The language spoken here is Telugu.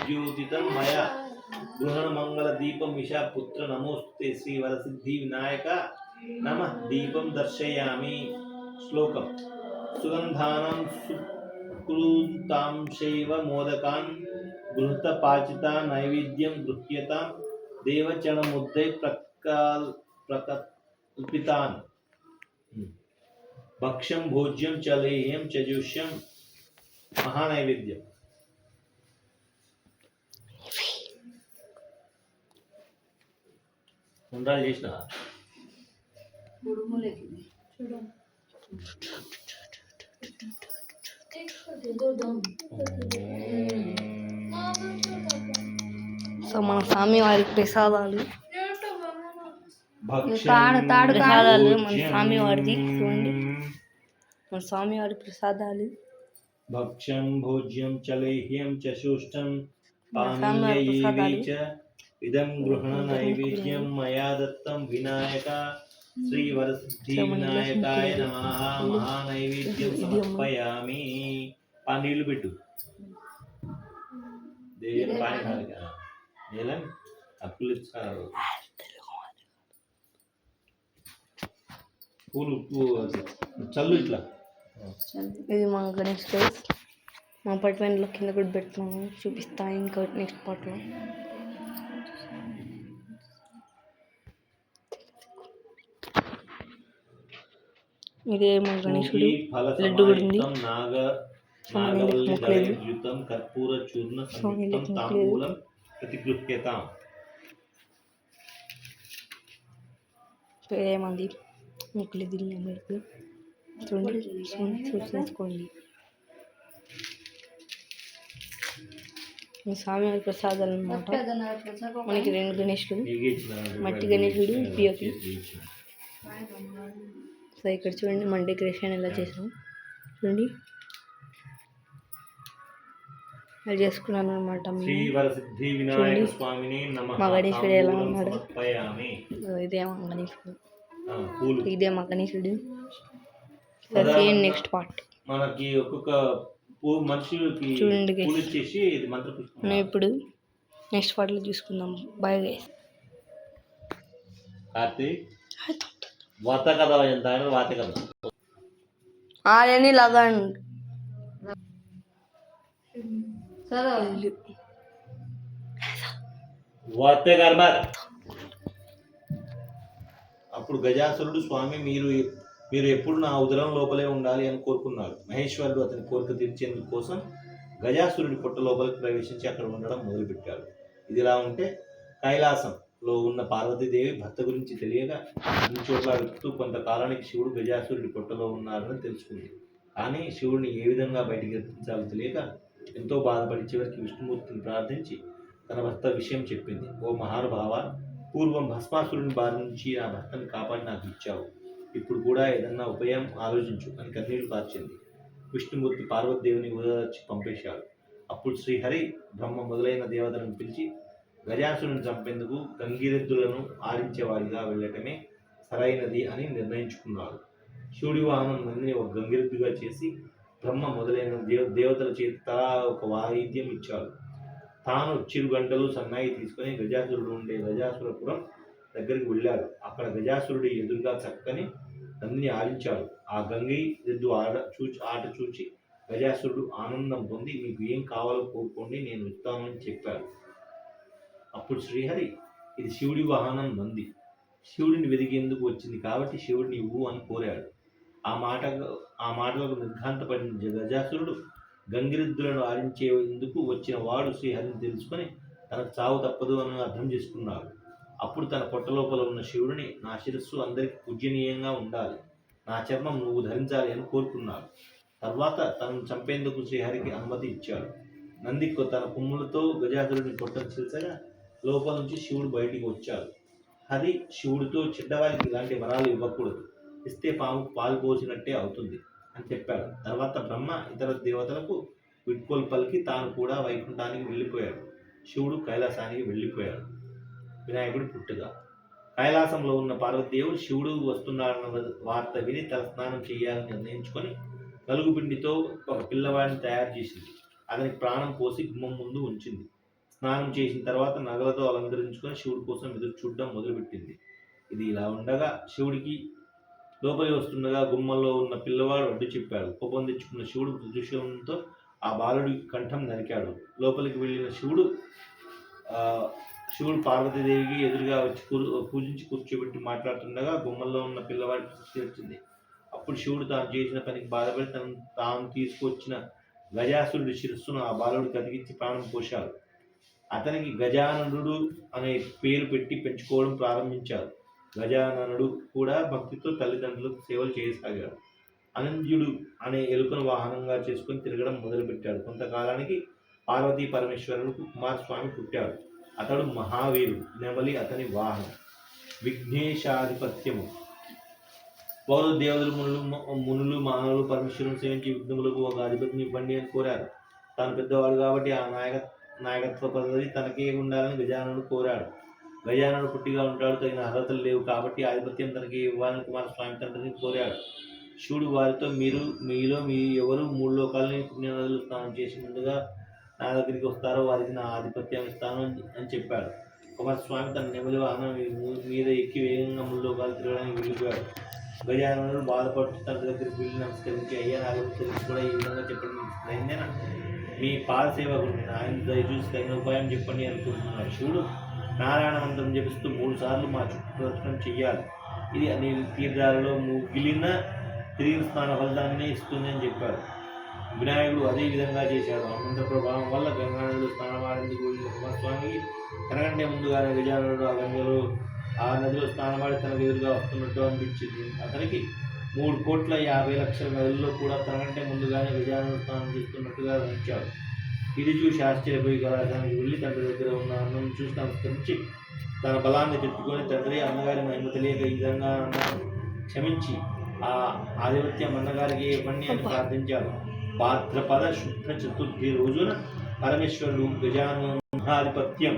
विद्युतितं मया गृहणमङ्गलदीपमिषा पुत्र नमोस्तुते श्रीवरसिद्धिविनायक नमः दीपं दर्शयामि। श्लोकम् सुगन्धानां सुकृतांशैव मोदकान् गृहीतपाचिता नैवेद्यं गृह्यतां देवचरणमुद्दै प्रकल्पितान् भक्ष्यं भोज्यं च लेह्यं च जुष्यं महानैवेद्यम्। ఉండాలి చేసిన సో మన స్వామి వారి ప్రసాదాలు ప్రసాదాలు మన స్వామి వారిది చూడండి, మన స్వామి వారి ప్రసాదాలు. భక్ష్యం భోజ్యం చ లేహ్యం చ శుష్టం పానీయైః చ ఇదం గృహణ నైవేద్యం మయా దత్తం వినాయక శ్రీవరసిద్ధి వినాయకాయ నమః మహానైవేద్యం సమర్పయామి. నీళ్ళు పెట్టు దేవుని పాని నీళ్ళ అప్పులు ఇస్తారు పూలు చల్లు ఇట్లా. ఇది మా గణేష్ గైస్, మా అపార్ట్మెంట్లో కింద కూడా పెట్టినాము, చూపిస్తా ఇంకా నెక్స్ట్ పార్ట్లో. ఇదే మా గణేశుడు, లడ్డు కూడా ఉంది. కర్పూర చూర్ణ సంయుక్తం తాంబూలం ప్రతిగృహ్యతాం. ఏమంది ముక్కులు దిల్లి అందరికి చూడండి, చూసుకోండి. స్వామివారి ప్రసాదాలు అనమాట. మనకి 2 గణేశుడు, మట్టి గణేశుడు, పియోపి. సో ఇక్కడ చూడండి మన డెకరేషన్ ఎలా చేసాం చూడండి, అది చేసుకున్నాను అనమాట. మా గణేశుడు ఎలా ఉన్నాడు, ఇదే మా గణేశుడు, ఇదే మా గణేశుడు. సేమ్ నెక్స్ట్ పార్ట్ మనకి ఒక్కొక్క మనుషులకి చూడండి. మనం ఇప్పుడు నెక్స్ట్ పార్ట్లో చూసుకుందాం. Bye guys. వాత కదా ఎంత వాత కదా ఆడని లాగా అప్పుడు గజాసురుడు స్వామి మీరు ఎప్పుడు నా ఉదరం లోపలే ఉండాలి అని కోరుకున్నాడు. మహేశ్వరుడు అతని కోరిక తీర్చేందుకు కోసం గజాసురుడి పొట్ట లోపలికి ప్రవేశించి అక్కడ ఉండడం మొదలుపెట్టాడు. ఇదిలా ఉంటే కైలాసంలో ఉన్న పార్వతీదేవి భర్త గురించి తెలియక అన్ని చోట్ల వెతుకుతూ కొంతకాలానికి శివుడు గజాసురుడి పొట్టలో ఉన్నారని తెలుసుకుంది. కానీ శివుడిని ఏ విధంగా బయటికి ఎత్తించాలో తెలియక ఎంతో బాధపడి చివరికి విష్ణుమూర్తిని ప్రార్థించి తన భర్త విషయం చెప్పింది. ఓ మహానుభావ, పూర్వం భస్మాసురుని బారి నుంచి నా భర్తని కాపాడి నాకు ఇచ్చావు. ఇప్పుడు కూడా ఏదన్నా ఉపాయం ఆలోచించు అని కన్నీళ్లు కార్చింది. విష్ణుమూర్తి పార్వతీదేవిని ఓదార్చి పంపేశాడు. అప్పుడు శ్రీహరి, బ్రహ్మ మొదలైన దేవతలను పిలిచి గజాసురుని చంపేందుకు గంగిరెద్దులను ఆడించేవాడిగా వెళ్ళటమే సరైనది అని నిర్ణయించుకున్నాడు. శివుడి వాహనం నందిని ఒక గంగిరెద్దుగా చేసి బ్రహ్మ మొదలైన దేవతల చేతి తలా ఒక వాయిద్యం ఇచ్చాడు. తాను చిరుగంటలు సన్నాయి తీసుకుని గజాసురుడు ఉండే గజాసురపురం దగ్గరికి వెళ్ళాడు. అక్కడ గజాసురుడి ఎదురుగా చక్కని నందిని ఆడించాడు. ఆ గంగి ఎద్దు ఆట చూచి గజాసురుడు ఆనందం పొంది మీకు ఏం కావాలో కోరుకోండి, నేను ఇస్తానని చెప్పాడు. అప్పుడు శ్రీహరి, ఇది శివుడి వాహనం నంది, శివుడిని వెదిగేందుకు వచ్చింది కాబట్టి శివుడిని ఇవ్వు అని కోరాడు. ఆ మాటలకు నిర్ఘాంతపడిన గజాసురుడు గంగిరెద్దులను ఆడించేందుకు వచ్చిన వాడు శ్రీహరిని తెలుసుకొని తనకు చావు తప్పదు అని అర్థం చేసుకున్నాడు. అప్పుడు తన పొట్ట లోపల ఉన్న శివుడిని, నా శిరస్సు అందరికి పూజనీయంగా ఉండాలి, నా చర్మం నువ్వు ధరించాలి అని కోరుకున్నాడు. తర్వాత తనను చంపేందుకు శ్రీహరికి అనుమతి ఇచ్చాడు. నంది తన కొమ్ములతో గజాసురుడిని పొట్టను చీల్చగా లోపల నుంచి శివుడు బయటికి వచ్చాడు. హరి శివుడితో చెడ్డవారికి ఇలాంటి వరాలు ఇవ్వకూడదు, ఇస్తే పాముకు పాలు పోసినట్టే అవుతుంది అని చెప్పాడు. తర్వాత బ్రహ్మ ఇతర దేవతలకు వీడ్కోలు పలికి తాను కూడా వైకుంఠానికి వెళ్ళిపోయాడు. శివుడు కైలాసానికి వెళ్ళిపోయాడు. వినాయకుడు పుట్టుగా కైలాసంలో ఉన్న పార్వతీదేవుడు శివుడు వస్తున్నాడన్న వార్త విని తలస్నానం చేయాలని నిర్ణయించుకొని నలుగుపిండితో ఒక పిల్లవాడిని తయారు చేసింది. అతనికి ప్రాణం పోసి గుమ్మం ముందు ఉంచింది. స్నానం చేసిన తర్వాత నగలతో అలంకరించుకొని శివుడి కోసం ఎదురు చూడడం మొదలుపెట్టింది. ఇది ఇలా ఉండగా శివుడికి లోపలికి వస్తుండగా గుమ్మంలో ఉన్న పిల్లవాడు అడ్డు చెప్పాడు. కోపం తెచ్చుకున్న శివుడు త్రిశూలంతో ఆ బాలుడి కంఠం నరికాడు. లోపలికి వెళ్ళిన శివుడు పార్వతీదేవికి ఎదురుగా వచ్చి పూజించి కూర్చోబెట్టి మాట్లాడుతుండగా గుమ్మంలో ఉన్న పిల్లవాడికి శక్తి వచ్చింది. అప్పుడు శివుడు తాను చేసిన పనికి బాధపడి తాను తీసుకొచ్చిన గజాసురుడి శిరస్సును ఆ బాలుడికి అతికించి ప్రాణం పోశాడు. అతనికి గజాననుడు అనే పేరు పెట్టి పెంచుకోవడం ప్రారంభించాడు. గజాననుడు కూడా భక్తితో తల్లిదండ్రులకు సేవలు చేయసాగాడు. అనంజుడు అనే ఎలుకను వాహనంగా చేసుకుని తిరగడం మొదలుపెట్టాడు. కొంతకాలానికి పార్వతీ పరమేశ్వరులకు కుమారస్వామి పుట్టాడు. అతడు మహావీరుడు. నెమలి అతని వాహనం. విఘ్నేశాధిపత్యము. పౌరులు దేవతలు మునులు మానవులు పరమేశ్వరుని సేవించి విఘ్నములకు ఒక అధిపతిని ఇవ్వండి అని కోరారు. తాను పెద్దవాడు కాబట్టి ఆ నాయకత్వ పదవి తనకే ఉండాలని గజాననుడు కోరాడు. గజాననుడు పుట్టిగా ఉంటాడు, తగిన అర్హతలు లేవు కాబట్టి ఆధిపత్యం తనకి ఇవ్వాలని కుమారస్వామి తండ్రిని కోరాడు. శివుడు వారితో మీలో ఎవరు 3 లోకాలని పుణ్యనదులు స్నానం చేసి ముందుగా నా దగ్గరికి వస్తారో వారికి నా ఆధిపత్యం ఇస్తాను అని చెప్పాడు. కుమారస్వామి తన నెమలి వాహనం మీద ఎక్కి వేగంగా 3 లోకాలు తిరగడానికి వెళ్ళిపోయాడు. గజాననుడు బాధపడుతూ తన దగ్గరికి వెళ్ళి నమస్కరించి, అయ్యా నా గురించి తెలిసి కూడా ఈ విధంగా చెప్పండి, అయినా మీ పాద సేవకుడిని ఆయన దయచూసి తగిన ఉపాయం చెప్పండి అనుకుంటున్నాడు. శివుడు నారాయణ మంత్రం జపిస్తూ 3 సార్లు మా చుట్టూ ప్రదక్షిణం చెయ్యాలి. ఇది అన్ని తీర్థాలలో ముగిలిన తిరిగిన స్నాన ఫలితాన్ని ఇస్తుంది అని చెప్పాడు. వినాయకుడు అదే విధంగా చేశాడు. ఆ మంత్ర ప్రభావం వల్ల గంగానదిలో స్నానమాడేందుకు వెళ్ళిన కుమారస్వామికి తనకంటే ముందుగానే గజాననుడు ఆ నదిలో స్నానమాడి తనకు ఎదురుగా వస్తున్నట్టు అనిపించింది. అతనికి 3,50,00,000 నదుల్లో కూడా తనకంటే ముందుగానే గజాననుడు స్నానం చేస్తున్నట్టుగా ఉంచాడు. ఇది చూసి ఆశ్చర్యపోయి కైలాసానికి వెళ్ళి తండ్రి దగ్గర ఉన్న అన్నం చూసి నమస్కరించి తన బలాన్ని తిట్టుకొని, తండ్రి అన్నగారి మహిమ తెలియక ఈ విధంగా అన్నాను, క్షమించి ఆ ఆధిపత్యం అన్నగారికి ఇవ్వండి అని ప్రార్థించాడు. భాద్రపద శుద్ధ చతుర్థి రోజున పరమేశ్వరుడు గజాననాధిపత్యం